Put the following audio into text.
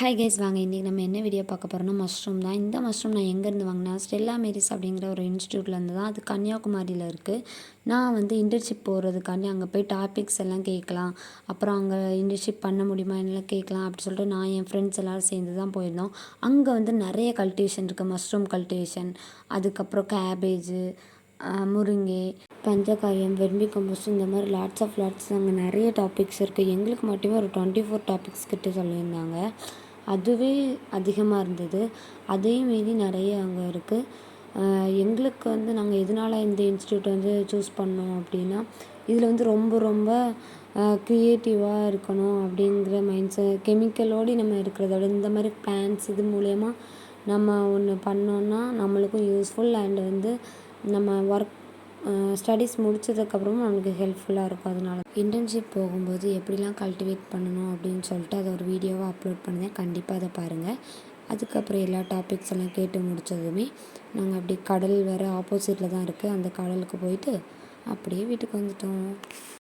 Hi guys, வாங்க இன்றைக்கி நம்ம என்ன வீடியோ பார்க்க போகிறோம்னா மஷ்ரூம் தான். இந்த மஷ்ரூம் நான் எங்கேருந்து வாங்கினா ஸ்டெல்லா மேரிஸ் அப்படிங்கிற ஒரு இன்ஸ்டியூட்லேருந்து தான். அது கன்னியாகுமரியில் இருக்குது. நான் இன்டர்ன்ஷிப் போகிறதுக்காண்டி அங்கே போய் டாபிக்ஸ் எல்லாம் கேட்கலாம், அப்புறம் அங்கே இன்டர்ன்ஷிப் பண்ண முடியுமா என்னெல்லாம் கேட்கலாம் அப்படி சொல்லிட்டு நான் என் ஃப்ரெண்ட்ஸ் எல்லோரும் சேர்ந்து தான் போயிருந்தோம். அங்கே நிறைய கல்டிவேஷன் இருக்குது. மஷ்ரூம் கல்டிவேஷன், அதுக்கப்புறம் கேபேஜு, முருங்கை, பஞ்சகாயம், வெர்மி கம்போஸ்ட், இந்த மாதிரி லாட்ஸ் அங்கே நிறைய டாபிக்ஸ் இருக்குது. எங்களுக்கு மட்டுமே ஒரு 24 டாபிக்ஸ் கிட்ட சொல்லியிருந்தாங்க. அதுவே அதிகமாக இருந்தது. அதே மீறி நிறைய அங்கே இருக்குது. எங்களுக்கு நாங்கள் எதனால் இந்த இன்ஸ்டியூட் சூஸ் பண்ணோம் அப்படின்னா, இதில் ரொம்ப ரொம்ப க்ரியேட்டிவாக இருக்கணும் அப்படிங்கிற கெமிக்கலோடு நம்ம இருக்கிறத விட இந்த மாதிரி பிளான்ட்ஸ் இது மூலயமா நம்ம ஒன்று பண்ணோன்னா நம்மளுக்கும் யூஸ்ஃபுல் அண்ட் நம்ம ஒர்க் ஸ்டடீஸ் முடித்ததுக்கப்புறமும் நமக்கு ஹெல்ப்ஃபுல்லாக இருக்கும். அதனால இன்டர்ன்ஷிப் போகும்போது எப்படிலாம் கல்டிவேட் பண்ணணும் அப்படின்னு சொல்லிட்டு அதை ஒரு வீடியோவாக அப்லோட் பண்ணேன். கண்டிப்பாக அதை பாருங்கள். அதுக்கப்புறம் எல்லா டாபிக்ஸ் எல்லாம் கேட்டு முடித்ததுமே நாங்கள் அப்படி கடல் வேறு ஆப்போசிட்டில் தான் இருக்குது. அந்த கடலுக்கு போயிட்டு அப்படியே வீட்டுக்கு வந்துட்டோம்.